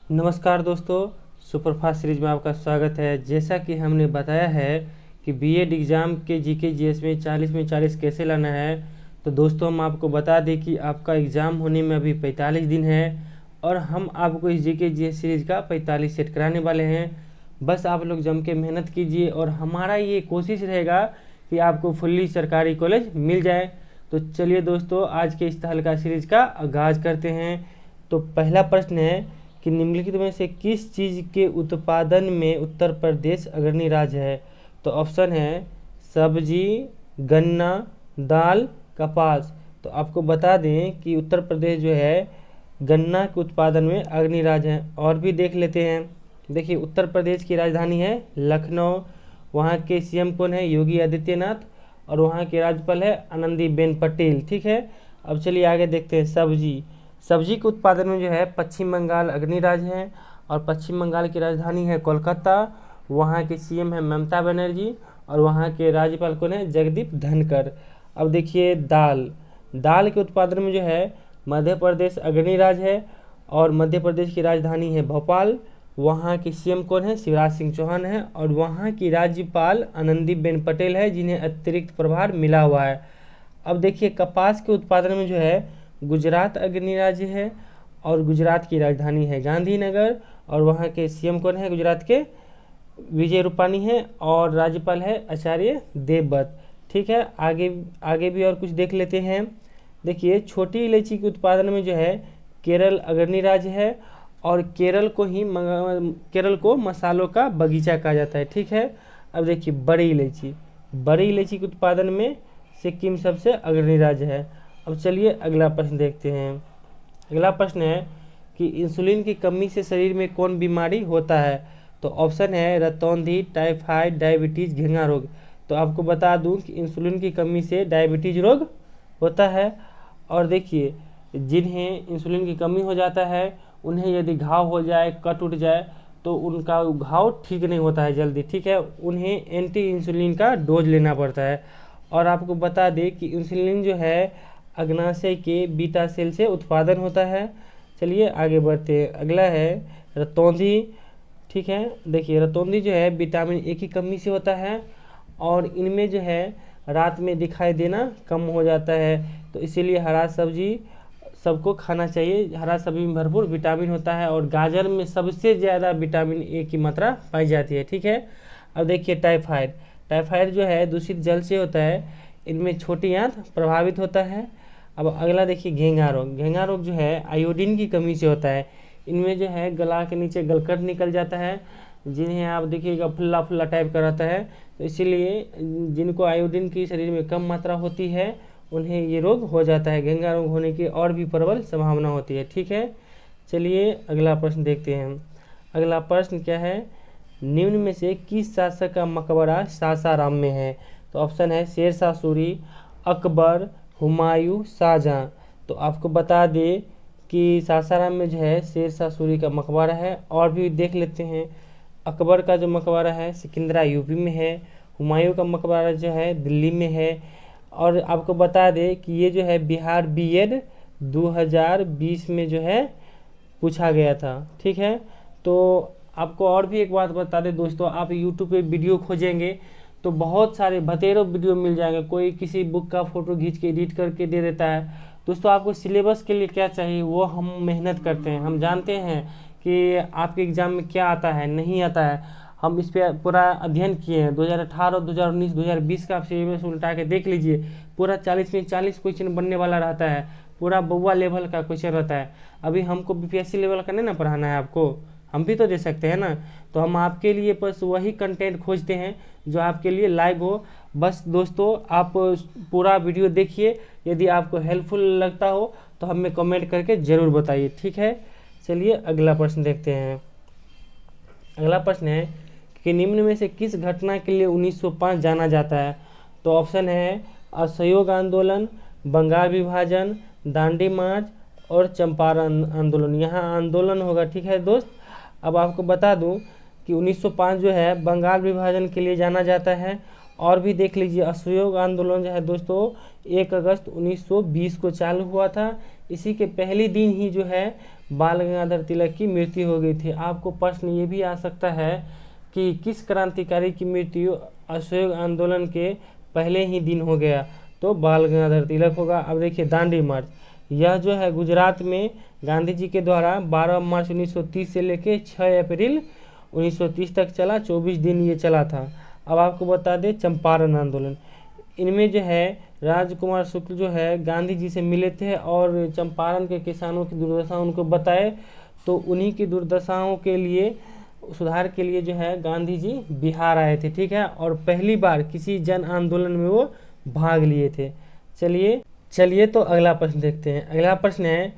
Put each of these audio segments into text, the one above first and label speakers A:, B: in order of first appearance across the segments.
A: नमस्कार दोस्तों, superfast series में आपका स्वागत है। जैसा कि हमने बताया है कि बीएड एग्ज़ाम के जीके जीएस में 40 में 40 कैसे लाना है, तो दोस्तों हम आपको बता दें कि आपका एग्ज़ाम होने में अभी 45 दिन है और हम आपको इस जीके जीएस सीरीज़ का 45 सेट कराने वाले हैं। बस आप लोग जम के मेहनत कीजिए और हमारा ये कोशिश रहेगा कि आपको फुल्ली सरकारी कॉलेज मिल जाए। तो चलिए दोस्तों, आज के इस तहलका सीरीज़ का आगाज़ करते हैं। तो पहला प्रश्न है कि निम्नलिखित में से किस चीज़ के उत्पादन में उत्तर प्रदेश अग्रणी राज्य है। तो ऑप्शन है सब्जी, गन्ना, दाल, कपास। तो आपको बता दें कि उत्तर प्रदेश जो है गन्ना के उत्पादन में अग्रणी राज्य है। और भी देख लेते हैं। देखिए, उत्तर प्रदेश की राजधानी है लखनऊ, वहाँ के सीएम कौन है? योगी आदित्यनाथ, और वहाँ के राज्यपाल है आनंदीबेन पटेल। ठीक है, अब चलिए आगे देखते हैं। सब्जी के उत्पादन में जो है पश्चिम बंगाल अग्रणी राज्य है और पश्चिम बंगाल की राजधानी है कोलकाता, वहाँ के सीएम है ममता बनर्जी और वहाँ के राज्यपाल कौन है? जगदीप धनखड़। अब देखिए दाल के उत्पादन में जो है मध्य प्रदेश अग्रणी राज्य है और मध्य प्रदेश की राजधानी है भोपाल, वहाँ के सीएम कौन है? शिवराज सिंह चौहान है और वहाँ की राज्यपाल आनंदीबेन पटेल है, जिन्हें अतिरिक्त प्रभार मिला हुआ है। अब देखिए, कपास के उत्पादन में जो है गुजरात अग्रणी राज्य है और गुजरात की राजधानी है गांधीनगर और वहाँ के सीएम कौन है? गुजरात के विजय रूपानी है और राज्यपाल है आचार्य देवव्रत। ठीक है, आगे भी और कुछ देख लेते हैं। देखिए, छोटी इलायची के उत्पादन में जो है केरल अग्रणी राज्य है और केरल को मसालों का बगीचा कहा जाता है। ठीक है, अब देखिए बड़ी इलायची के उत्पादन में सिक्किम सबसे अग्रणी राज्य है। अब चलिए अगला प्रश्न देखते हैं। अगला प्रश्न है कि इंसुलिन की कमी से शरीर में कौन बीमारी होता है। तो ऑप्शन है रतौंधी, टाइफाइड, डायबिटीज़, घेंगा रोग। तो आपको बता दूं कि इंसुलिन की कमी से डायबिटीज़ रोग होता है। और देखिए, जिन्हें इंसुलिन की कमी हो जाता है उन्हें यदि घाव हो जाए, कट उठ जाए, तो उनका घाव ठीक नहीं होता है जल्दी। ठीक है, उन्हें एंटी इंसुलिन का डोज लेना पड़ता है। और आपको बता दें कि इंसुलिन जो है अग्नाशय के बीटा सेल से उत्पादन होता है। चलिए आगे बढ़ते हैं। अगला है रतौंधी। ठीक है, देखिए रतौंधी जो है विटामिन ए की कमी से होता है और इनमें जो है रात में दिखाई देना कम हो जाता है। तो इसीलिए हरा सब्जी सबको खाना चाहिए। हरा सब्जी में भरपूर विटामिन होता है और गाजर में सबसे ज़्यादा विटामिन ए की मात्रा पाई जाती है। ठीक है, अब देखिए टाइफाइड जो है दूषित जल से होता है। इनमें छोटी आंत प्रभावित होता है। अब अगला देखिए घेंगा रोग जो है आयोडीन की कमी से होता है। इनमें जो है गला के नीचे गलकट निकल जाता है, जिन्हें आप देखिएगा फुल्ला फुल्ला टाइप का रहता है। तो इसीलिए जिनको आयोडीन की शरीर में कम मात्रा होती है उन्हें ये रोग हो जाता है। घेंगा रोग होने की और भी प्रबल संभावना होती है। ठीक है, चलिए अगला प्रश्न देखते हैं। अगला प्रश्न क्या है? निम्न में से किस शासक का मकबरा सासाराम में है। तो ऑप्शन है शेरशाह सूरी, अकबर, हुमायूं, शाहजहां। तो आपको बता दें कि सासाराम में जो है शेरशाह सूरी का मकबरा है। और भी देख लेते हैं। अकबर का जो मकबरा है सिकंदरा यूपी में है, हुमायूं का मकबरा जो है दिल्ली में है। और आपको बता दें कि ये जो है बिहार बीएड 2020 में जो है पूछा गया था। ठीक है, तो आपको और भी एक बात बता दें दोस्तों, आप यूट्यूब पे वीडियो खोजेंगे तो बहुत सारे बतेरों वीडियो मिल जाएंगे। कोई किसी बुक का फ़ोटो खींच के एडिट करके दे देता है। दोस्तों, आपको सिलेबस के लिए क्या चाहिए वो हम मेहनत करते हैं। हम जानते हैं कि आपके एग्ज़ाम में क्या आता है नहीं आता है। हम इस पर पूरा अध्ययन किए हैं। 2018, 2019, 2020 का आप सिलेबस उल्टा के देख लीजिए। पूरा 40 में 40 क्वेश्चन बनने वाला रहता है। पूरा बउआ लेवल का क्वेश्चन रहता है। अभी हमको बीपीएससी लेवल का नहीं ना पढ़ाना है आपको, हम भी तो दे सकते हैं ना। तो हम आपके लिए बस वही कंटेंट खोजते हैं जो आपके लिए लाइक हो। बस दोस्तों, आप पूरा वीडियो देखिए। यदि आपको हेल्पफुल लगता हो तो हमें कमेंट करके ज़रूर बताइए। ठीक है, चलिए अगला प्रश्न देखते हैं। अगला प्रश्न है कि निम्न में से किस घटना के लिए 1905 जाना जाता है। तो ऑप्शन है असहयोग आंदोलन, बंगाल विभाजन, दांडी मार्च और चंपारण आंदोलन। यहाँ आंदोलन होगा। ठीक है दोस्त, अब आपको बता दूं कि 1905 जो है बंगाल विभाजन के लिए जाना जाता है। और भी देख लीजिए, असहयोग आंदोलन जो है दोस्तों 1 अगस्त 1920 को चालू हुआ था। इसी के पहले दिन ही जो है बाल गंगाधर तिलक की मृत्यु हो गई थी। आपको प्रश्न ये भी आ सकता है कि किस क्रांतिकारी की मृत्यु असहयोग आंदोलन के पहले ही दिन हो गया, तो बाल गंगाधर तिलक होगा। अब देखिए दांडी मार्च, यह जो है गुजरात में गांधी जी के द्वारा 12 मार्च 1930 से लेकर 6 अप्रैल 1930 तक चला, 24 दिन ये चला था। अब आपको बता दें चंपारण आंदोलन, इनमें जो है राजकुमार शुक्ल जो है गांधी जी से मिले थे और चंपारण के किसानों की दुर्दशा उनको बताए, तो उन्हीं की दुर्दशाओं के लिए सुधार के लिए जो है गांधी जी बिहार आए थे, ठीक है, और पहली बार किसी जन आंदोलन में वो भाग लिए थे। चलिए तो अगला प्रश्न देखते हैं। अगला प्रश्न है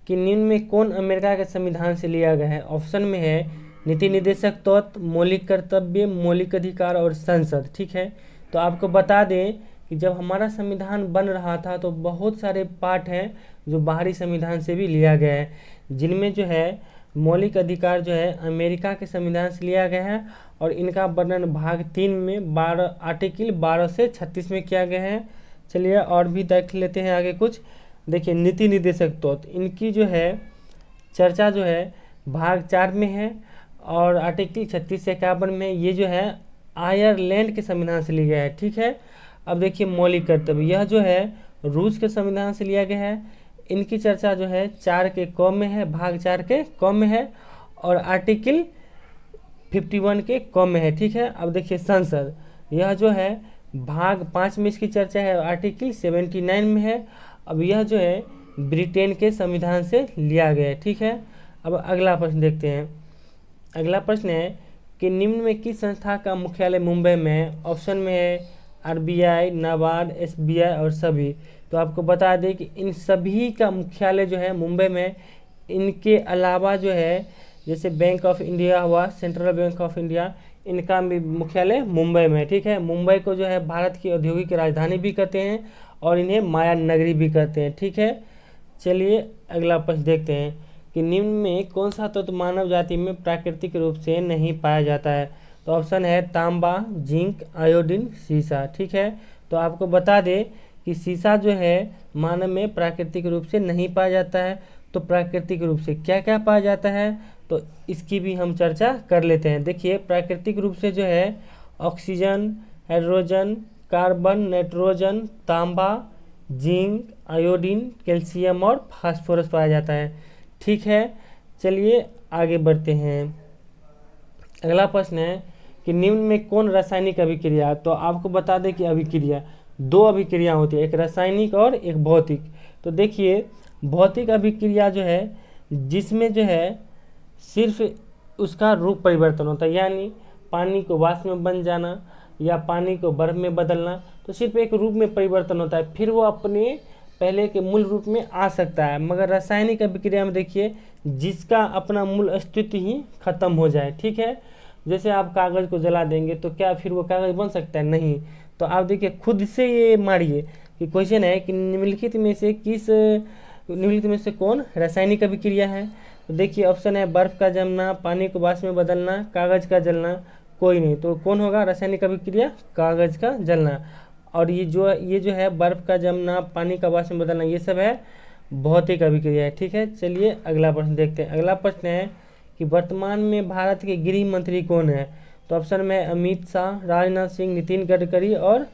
A: कि निम्न में कौन अमेरिका के संविधान से लिया गया है। ऑप्शन में है नीति निर्देशक तत्व, मौलिक कर्तव्य, मौलिक अधिकार और संसद, ठीक है। तो आपको बता दें कि जब हमारा संविधान बन रहा था तो बहुत सारे पार्ट हैं जो बाहरी संविधान से भी लिया गया है, जिनमें जो है मौलिक अधिकार जो है अमेरिका के संविधान से लिया गया है और इनका वर्णन भाग 3 में 12 आर्टिकल 12 से 36 में किया गया है। चलिए और भी देख लेते हैं आगे कुछ। देखिए नीति निर्देशक तत्व, इनकी जो है चर्चा जो है भाग 4 में है और आर्टिकल 36 से 51 में, ये जो है आयरलैंड के संविधान से लिया गया है, ठीक है। अब देखिए मौलिक कर्तव्य, यह जो है रूस के संविधान से लिया गया है, इनकी चर्चा जो है 4 के क में है, भाग 4 के क में है और आर्टिकल 51 के क में है, ठीक है। अब देखिए संसद, यह जो है भाग 5 में इसकी चर्चा है, आर्टिकल 79 में है। अब यह जो है ब्रिटेन के संविधान से लिया गया है, ठीक है। अब अगला प्रश्न देखते हैं। अगला प्रश्न है कि निम्न में किस संस्था का मुख्यालय मुंबई में है। ऑप्शन में है आरबीआई, नाबार्ड, एसबीआई और सभी। तो आपको बता दें कि इन सभी का मुख्यालय जो है मुंबई में। इनके अलावा जो है जैसे बैंक ऑफ इंडिया हुआ, सेंट्रल बैंक ऑफ इंडिया, इनका भी मुख्यालय मुंबई में, ठीक है। मुंबई को जो है भारत की औद्योगिक राजधानी भी कहते हैं और इन्हें माया नगरी भी कहते हैं, ठीक है। चलिए अगला प्रश्न देखते हैं कि निम्न में कौन सा तत्व मानव जाति में प्राकृतिक रूप से नहीं पाया जाता है। तो ऑप्शन है तांबा, जिंक, आयोडीन, सीसा, ठीक है। तो आपको बता दें कि सीसा जो है मानव में प्राकृतिक रूप से नहीं पाया जाता है। तो प्राकृतिक रूप से क्या क्या पाया जाता है, तो इसकी भी हम चर्चा कर लेते हैं। देखिए प्राकृतिक रूप से जो है ऑक्सीजन, हाइड्रोजन, कार्बन, नाइट्रोजन, तांबा, जिंक, आयोडीन, कैल्शियम और फास्फोरस पाया जाता है, ठीक है। चलिए आगे बढ़ते हैं। अगला प्रश्न है कि निम्न में कौन रासायनिक अभिक्रिया। तो आपको बता दें कि अभिक्रिया 2 अभिक्रिया होती है, एक रासायनिक और एक भौतिक। तो देखिए भौतिक अभिक्रिया जो है जिसमें जो है सिर्फ उसका रूप परिवर्तन होता है, यानी पानी को वाष्प में बन जाना या पानी को बर्फ में बदलना, तो सिर्फ एक रूप में परिवर्तन होता है, फिर वो अपने पहले के मूल रूप में आ सकता है। मगर रासायनिक अभिक्रिया में देखिए जिसका अपना मूल अस्तित्व ही खत्म हो जाए, ठीक है। जैसे आप कागज़ को जला देंगे तो क्या फिर वो कागज़ बन सकता है? नहीं। तो आप देखिए खुद से ये मारिए कि क्वेश्चन है कि निम्नलिखित में से कौन रासायनिक अभिक्रिया है। तो देखिए ऑप्शन है बर्फ का जमना, पानी को वाष्प में बदलना, कागज़ का जलना, कोई नहीं। तो कौन होगा रासायनिक अभिक्रिया? कागज़ का जलना। और ये जो है बर्फ का जमना, पानी का वाष्प में बदलना, ये सब है भौतिक अभिक्रिया है, ठीक है। चलिए अगला प्रश्न देखते हैं। अगला प्रश्न है कि वर्तमान में भारत के गृह मंत्री कौन है। तो ऑप्शन में अमित शाह, राजनाथ सिंह, नितिन गडकरी और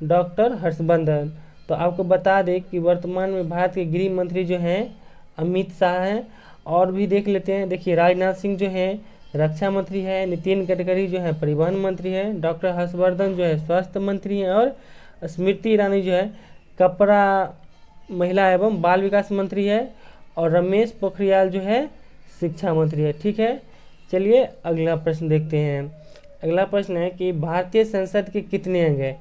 A: डॉक्टर हर्षवर्धन। तो आपको बता दें कि वर्तमान में भारत के गृह मंत्री जो हैं अमित शाह हैं। और भी देख लेते हैं। देखिए राजनाथ सिंह जो हैं रक्षा मंत्री है, नितिन गडकरी जो है परिवहन मंत्री है, डॉक्टर हर्षवर्धन जो है स्वास्थ्य मंत्री हैं और स्मृति ईरानी जो है कपड़ा, महिला एवं बाल विकास मंत्री है और रमेश पोखरियाल जो है शिक्षा मंत्री है, ठीक है। चलिए अगला प्रश्न देखते हैं। अगला प्रश्न है कि भारतीय संसद के कितने अंग हैं।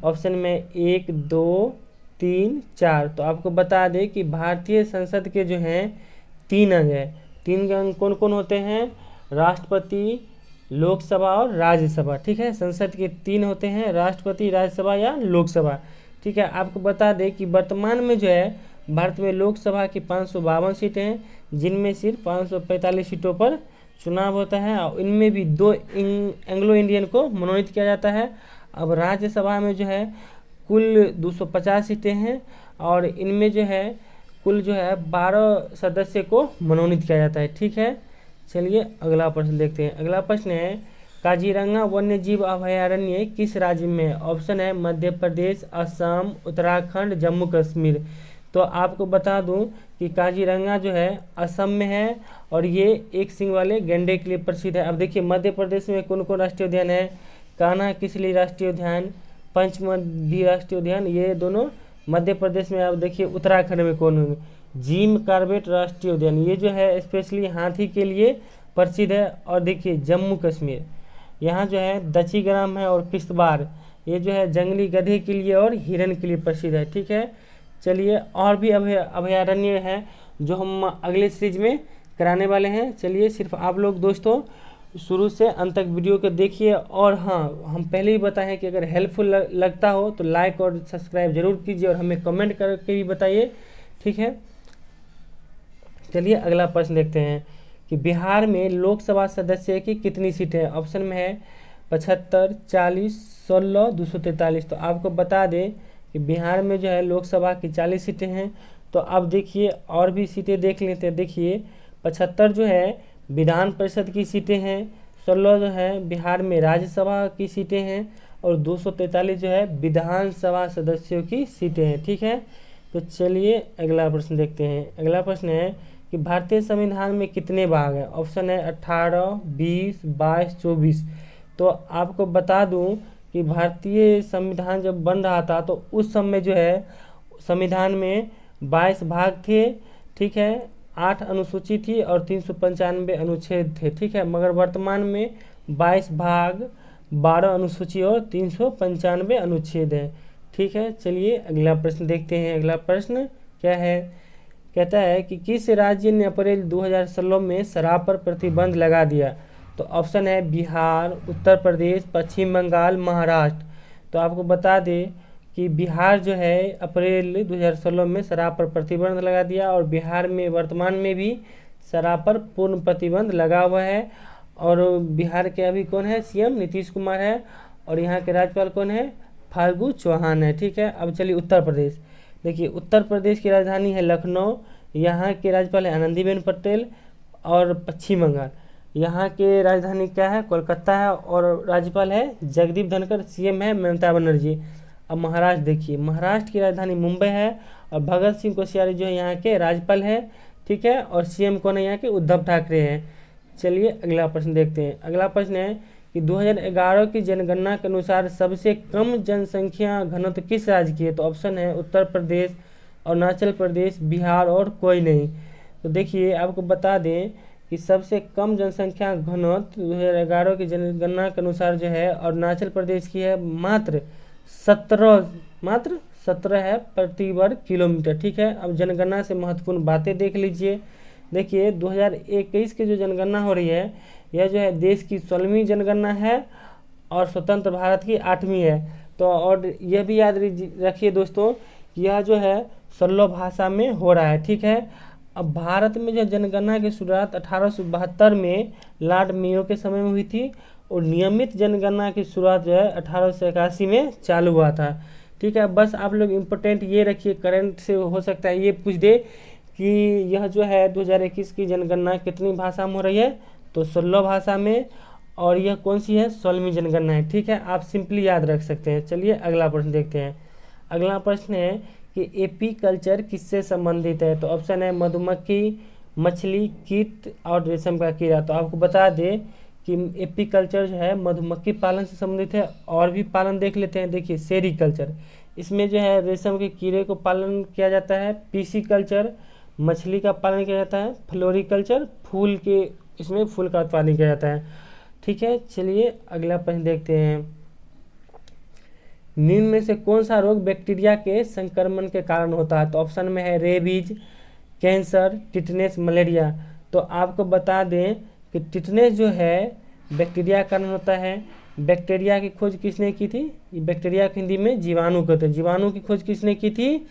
A: ऑप्शन में 1, 2, 3, 4। तो आपको बता दें कि भारतीय संसद के जो हैं 3 अंग हैं। 3 अंग कौन कौन होते हैं? राष्ट्रपति, लोकसभा और राज्यसभा, ठीक है। संसद के 3 होते हैं, राष्ट्रपति, राज्यसभा या लोकसभा, ठीक है। आपको बता दें कि वर्तमान में जो है भारत में लोकसभा की 552 सीटें हैं, जिनमें सिर्फ 545 सीटों पर चुनाव होता है और इनमें भी 2 एंग्लो इंडियन को मनोनीत किया जाता है। अब राज्यसभा में जो है कुल 250 सीटें हैं और इनमें जो है कुल जो है 12 सदस्य को मनोनीत किया जाता है। ठीक है, चलिए अगला प्रश्न देखते हैं। अगला प्रश्न है काजीरंगा वन्य जीव अभयारण्य किस राज्य में है? ऑप्शन है मध्य प्रदेश, असम, उत्तराखंड, जम्मू कश्मीर। तो आपको बता दूं कि काजीरंगा जो है असम में है और ये एक सींग वाले गैंडे के लिए प्रसिद्ध है। अब देखिए मध्य प्रदेश में कौन कौन राष्ट्रीय उद्यान है? कान्हा किसली राष्ट्रीय उद्यान, पंचमढ़ी राष्ट्रीय उद्यान, ये दोनों मध्य प्रदेश में। अब देखिए उत्तराखंड में कौन होंगे? जिम कॉर्बेट राष्ट्रीय उद्यान, ये जो है स्पेशली हाथी के लिए प्रसिद्ध है। और देखिए जम्मू कश्मीर, यहाँ जो है दचीग्राम है और किश्तवाड़, ये जो है जंगली गधे के लिए और हिरन के लिए प्रसिद्ध है। ठीक है, चलिए और भी अभयारण्य है जो हम अगले सीरीज में कराने वाले हैं। चलिए सिर्फ आप लोग दोस्तों शुरू से अंत तक वीडियो को देखिए। और हाँ, हम पहले ही बताए हैं कि अगर हेल्पफुल लगता हो तो लाइक और सब्सक्राइब जरूर कीजिए और हमें कमेंट करके भी बताइए। ठीक है, चलिए अगला प्रश्न देखते हैं कि बिहार में लोकसभा सदस्य की कितनी सीटें हैं? ऑप्शन में है 75, 40, 16, 243। तो आपको बता दें कि बिहार में जो है लोकसभा की 40 सीटें हैं। तो अब देखिए और भी सीटें देख लेते हैं। देखिए 75 जो है विधान परिषद की सीटें हैं, 16 जो है बिहार में राज्यसभा की सीटें हैं और 243 जो है विधानसभा सदस्यों की सीटें हैं। ठीक है, तो चलिए अगला प्रश्न देखते हैं। अगला प्रश्न है कि भारतीय संविधान में कितने भाग हैं? ऑप्शन है 18, 20, 22, 24। तो आपको बता दूं कि भारतीय संविधान जब बन रहा था तो उस समय जो है संविधान में 22 भाग थे। ठीक है, 8 अनुसूची थी और 395 अनुच्छेद थे। ठीक है, मगर वर्तमान में 22 भाग, 12 अनुसूची और 395 अनुच्छेद है। ठीक है, चलिए अगला प्रश्न देखते हैं। अगला प्रश्न क्या है? कहता है कि किस राज्य ने अप्रैल 2016 में शराब पर प्रतिबंध लगा दिया? तो ऑप्शन है बिहार, उत्तर प्रदेश, पश्चिम बंगाल, महाराष्ट्र। तो आपको बता दें कि बिहार जो है अप्रैल 2016 में शराब पर प्रतिबंध लगा दिया और बिहार में वर्तमान में भी शराब पर पूर्ण प्रतिबंध लगा हुआ है। और बिहार के अभी कौन है? सीएम नीतीश कुमार है और यहाँ के राज्यपाल कौन है? फाल्गु चौहान है। ठीक है, अब चलिए उत्तर प्रदेश। देखिए उत्तर प्रदेश की राजधानी है लखनऊ, यहाँ के राज्यपाल है आनंदीबेन पटेल। और पश्चिम बंगाल, यहाँ के राजधानी क्या है? कोलकाता है और राज्यपाल है जगदीप धनखड़, सीएम है ममता बनर्जी। अब महाराष्ट्र देखिए, महाराष्ट्र की राजधानी मुंबई है और भगत सिंह कोश्यारी जो है यहाँ के राज्यपाल है। ठीक है, और सीएम कौन है यहाँ के? उद्धव ठाकरे हैं। चलिए अगला प्रश्न देखते हैं। अगला प्रश्न है कि 2011 की जनगणना के अनुसार सबसे कम जनसंख्या घनत्व किस राज्य की है? तो ऑप्शन है उत्तर प्रदेश, अरुणाचल प्रदेश, बिहार और कोई नहीं। तो देखिए आपको बता दें कि सबसे कम जनसंख्या घनत्व 2011 की जनगणना के अनुसार जो है अरुणाचल प्रदेश की है, मात्र 17 है प्रति वर्ग किलोमीटर। ठीक है, अब जनगणना से महत्वपूर्ण बातें देख लीजिए। देखिए 2021 की जो जनगणना हो रही है यह जो है देश की 16वीं जनगणना है और स्वतंत्र भारत की 8वीं है। तो और यह भी याद रखिए दोस्तों कि यह जो है 16 भाषा में हो रहा है। ठीक है, अब भारत में जो जनगणना की शुरुआत 1872 में लॉर्ड मेयो के समय में हुई थी और नियमित जनगणना की शुरुआत जो है 1881 में चालू हुआ था। ठीक है, बस आप लोग इम्पोर्टेंट ये रखिए, करंट से हो सकता है ये पूछ दे कि यह जो है 2021 की जनगणना कितनी भाषा में हो रही है? तो 16 भाषा में। और यह कौन सी है? 16वीं जनगणना है। ठीक है, आप सिंपली याद रख सकते हैं। चलिए अगला प्रश्न देखते हैं। अगला प्रश्न है कि एपी कल्चर किससे संबंधित है? तो ऑप्शन है मधुमक्खी, मछली, कीट और रेशम का कीड़ा। तो आपको बता दें कि एपी कल्चर जो है मधुमक्खी पालन से संबंधित है। और भी पालन देख लेते हैं। देखिए सेरीकल्चर, इसमें जो है रेशम के कीड़े को पालन किया जाता है। पीसी कल्चर, मछली का पालन किया जाता है। फ्लोरिकल्चर, फूल के इसमें फूल का उत्पादन किया जाता है। ठीक है, चलिए अगला प्रश्न देखते हैं। निम्न में से कौन सा रोग बैक्टीरिया के संक्रमण के कारण होता है? तो ऑप्शन में है रेबीज, कैंसर, टिटनेस, मलेरिया। तो आपको बता दें कि टिटनेस जो है बैक्टीरिया का कारण होता है। बैक्टीरिया की खोज किसने की थी? बैक्टीरिया की हिंदी में जीवाणु कहते हैं। जीवाणु की खोज किसने की थी?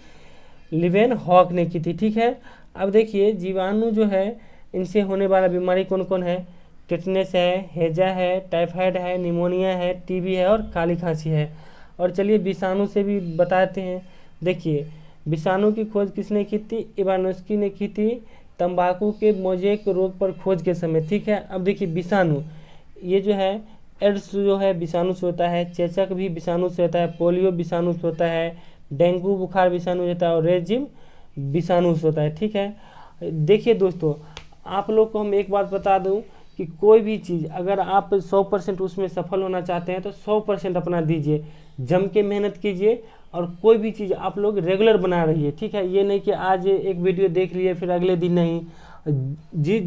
A: लिवेन हॉक ने की थी। ठीक है, अब देखिए जीवाणु जो है इनसे होने वाला बीमारी कौन कौन है? टिटनेस है, हैजा है, टाइफाइड है, निमोनिया है, टीबी है और काली खांसी है। और चलिए विषाणु से भी बताते हैं। देखिए विषाणु की खोज किसने की थी? इवानोस्की ने की थी तंबाकू के मोज़ेक रोग पर खोज के समय, ठीक है। अब देखिए विषाणु, ये जो है एड्स जो है विषाणु से होता है, चेचक भी विषाणु से होता है, पोलियो विषाणु से होता है, डेंगू बुखार विषाणु से होता है और रेजिम विषाणु से होता है, ठीक है। देखिए दोस्तों, आप लोग को हम एक बात बता दूं कि कोई भी चीज़ अगर आप 100% उसमें सफल होना चाहते हैं तो 100% अपना दीजिए, जम के मेहनत कीजिए और कोई भी चीज़ आप लोग रेगुलर बना रहिए, ठीक है। ये नहीं कि आज एक वीडियो देख लिए फिर अगले दिन नहीं।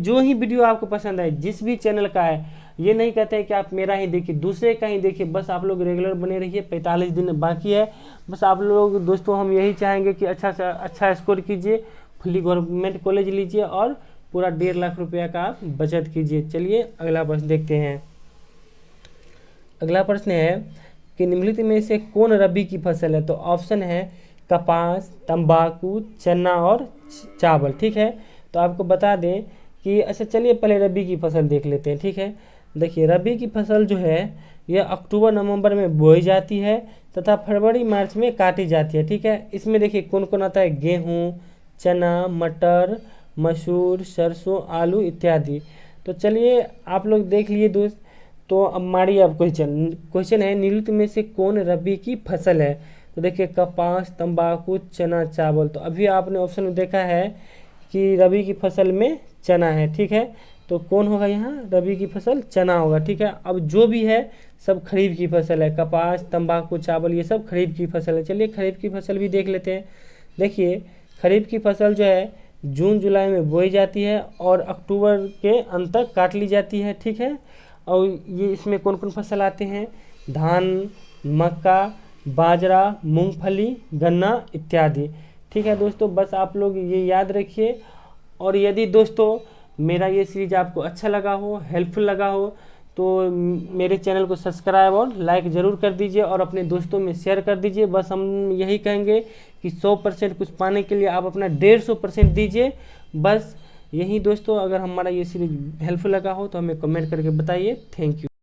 A: जो ही वीडियो आपको पसंद आए, जिस भी चैनल का है, ये नहीं कहते हैं कि आप मेरा ही देखिए, दूसरे का ही देखिए, बस आप लोग रेगुलर बने रहिए। 45 दिन बाकी है, बस आप लोग दोस्तों हम यही चाहेंगे कि अच्छा से अच्छा स्कोर कीजिए, फुली गवर्नमेंट कॉलेज लीजिए और पूरा 1.5 लाख रुपया का आप बचत कीजिए। चलिए अगला प्रश्न देखते हैं। अगला प्रश्न है कि निम्नलिखित में से कौन रबी की फसल है? तो ऑप्शन है कपास, तंबाकू, चना और चावल, ठीक है। तो आपको बता दें कि अच्छा चलिए पहले रबी की फसल देख लेते हैं, ठीक है। देखिए रबी की फसल जो है यह अक्टूबर नवंबर में बोई जाती है तथा फरवरी मार्च में काटी जाती है, ठीक है। इसमें देखिए कौन कौन आता है? गेहूँ, चना, मटर, मसूर, सरसों, आलू इत्यादि। तो चलिए आप लोग देख लिए दोस्त। तो अब हमारी अब क्वेश्चन है निम्नलिखित में से कौन रबी की फसल है? तो देखिए कपास, तंबाकू, चना, चावल। तो अभी आपने ऑप्शन में देखा है कि रबी की फसल में चना है, ठीक है। तो कौन होगा यहाँ? रबी की फसल चना होगा, ठीक है। अब जो भी है सब खरीफ की फसल है, कपास, तंबाकू, चावल ये सब खरीफ की फसल है। चलिए खरीफ की फसल भी देख लेते हैं। देखिए खरीफ की फसल जो है जून जुलाई में बोई जाती है और अक्टूबर के अंत तक काट ली जाती है, ठीक है। और ये इसमें कौन कौन फसल आते हैं? धान, मक्का, बाजरा, मूंगफली, गन्ना इत्यादि, ठीक है दोस्तों। बस आप लोग ये याद रखिए। और यदि दोस्तों मेरा ये सीरीज आपको अच्छा लगा हो, हेल्पफुल लगा हो, तो मेरे चैनल को सब्सक्राइब और लाइक ज़रूर कर दीजिए और अपने दोस्तों में शेयर कर दीजिए। बस हम यही कहेंगे कि 100% कुछ पाने के लिए आप अपना 150% दीजिए। बस यही दोस्तों, अगर हमारा ये सीरीज हेल्पफुल लगा हो तो हमें कमेंट करके बताइए। Thank you.